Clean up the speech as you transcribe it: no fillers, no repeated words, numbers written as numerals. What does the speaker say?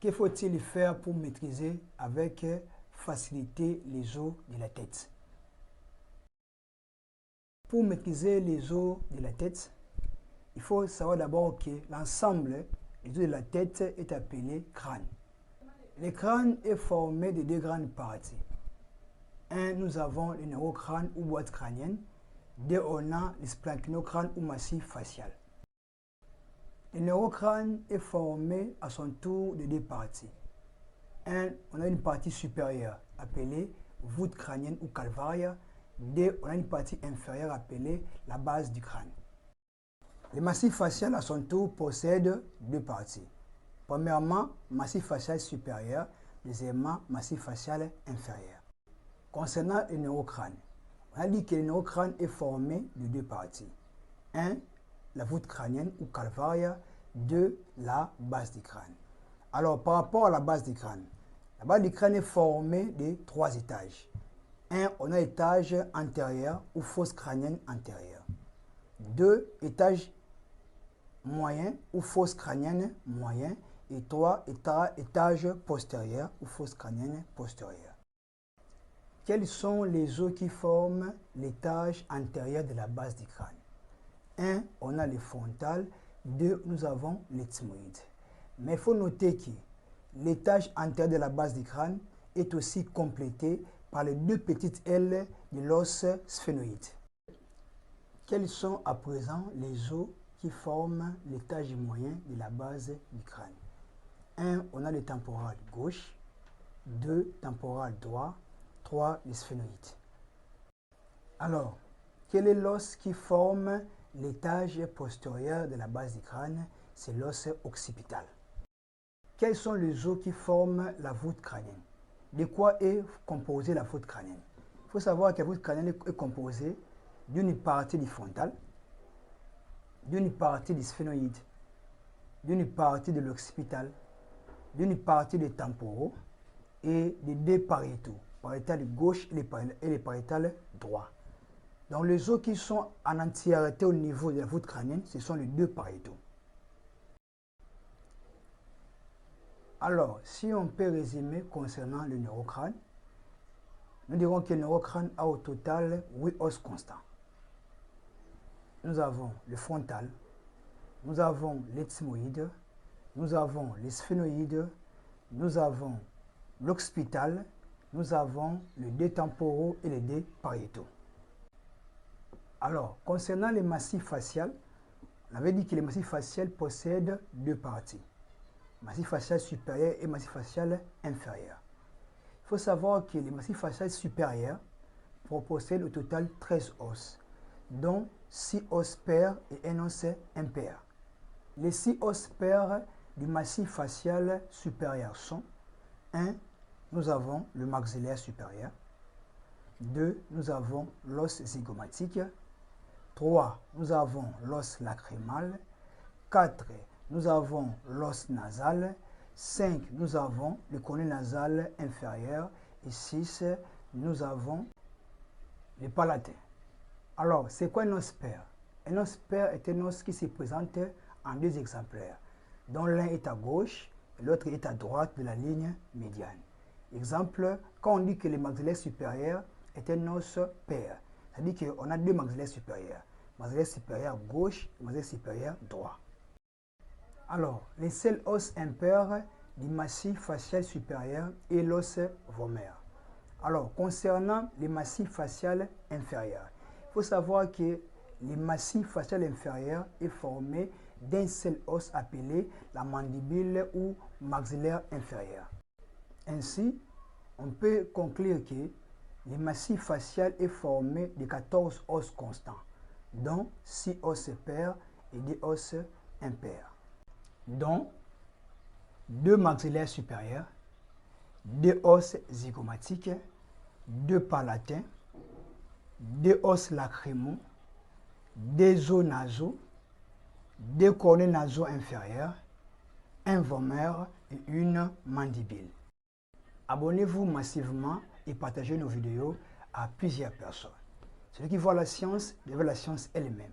Que faut-il faire pour maîtriser avec facilité les os de la tête? Pour maîtriser les os de la tête, il faut savoir d'abord que l'ensemble des os de la tête est appelé crâne. Le crâne est formé de deux grandes parties. Un, nous avons le neurocrâne ou boîte crânienne. Deux, on a le splanchnocrâne ou massif facial. Le neurocrâne est formé à son tour de deux parties. Un, on a une partie supérieure appelée voûte crânienne ou calvaria. Deux, on a une partie inférieure appelée la base du crâne. Le massif facial à son tour possède deux parties. Premièrement, massif facial supérieur. Deuxièmement, massif facial inférieur. Concernant le neurocrâne, on a dit que le neurocrâne est formé de deux parties. Un, la voûte crânienne ou calvaria. Deux, la base du crâne. Alors, par rapport à la base du crâne est formée de trois étages. Un, on a étage antérieur ou fosse crânienne antérieure. Deux, étage moyen ou fosse crânienne moyen. Et trois, étage postérieur ou fosse crânienne postérieure. Quels sont les os qui forment l'étage antérieur de la base du crâne? Un, on a le frontal. Deux, nous avons l'ethmoïde. Mais il faut noter que l'étage antérieur de la base du crâne est aussi complété par les deux petites ailes de l'os sphénoïde. Quels sont à présent les os qui forment l'étage moyen de la base du crâne? Un, on a le temporal gauche. Deux, temporal droit. Trois, le sphénoïde. Alors, quel est l'os qui forme l'étage postérieur de la base du crâne? C'est l'os occipital. Quels sont les os qui forment la voûte crânienne? De quoi est composée la voûte crânienne? Il faut savoir que la voûte crânienne est composée d'une partie du frontal, d'une partie du sphénoïde, d'une partie de l'occipital, d'une partie des temporaux et des deux pariétaux, pariétal gauche et les pariétal droit. Donc les os qui sont en entièreté au niveau de la voûte crânienne, ce sont les deux pariétaux. Alors, si on peut résumer concernant le neurocrâne, nous dirons que le neurocrâne a au total 8 os constants. Nous avons le frontal, nous avons l'ethmoïde, nous avons les sphénoïdes, nous avons l'occipital, nous avons les deux temporaux et les deux pariétaux. Alors, concernant les massifs faciaux, on avait dit que les massifs faciaux possèdent deux parties. Massif facial supérieur et massif facial inférieur. Il faut savoir que les massifs faciaux supérieurs possèdent au total 13 os, dont 6 os pairs et 1 os impair. Les 6 os pairs du massif facial supérieur sont 1. Nous avons le maxillaire supérieur. 2. Nous avons l'os zygomatique. 3. Nous avons l'os lacrymal. 4. Nous avons l'os nasal. 5. Nous avons le conus nasal inférieur. Et 6. Nous avons le palatin. Alors, c'est quoi un os pair? Un os pair est un os qui se présente en deux exemplaires, dont l'un est à gauche et l'autre est à droite de la ligne médiane. Exemple, quand on dit que le maxillaire supérieur est un os pair, c'est-à-dire qu'on a deux maxillaires supérieurs. Maxillaire supérieur gauche et maxillaire supérieur droit. Alors, les seuls os impairs du massif facial supérieur est l'os vomer. Alors, concernant les massifs facial inférieurs, il faut savoir que le massif facial inférieur est formé d'un seul os appelé la mandibule ou maxillaire inférieur. Ainsi, on peut conclure que le massif facial est formé de 14 os constants, dont 6 os pairs et 2 os impairs, dont 2 maxillaires supérieurs, 2 os zygomatiques, 2 palatins, 2 os lacrymaux, 2 os nasaux, 2 cornets nasaux inférieurs, un vomer et une mandibule. Abonnez-vous massivement et partagez nos vidéos à plusieurs personnes. Celui qui voit la science, devient la science elle-même.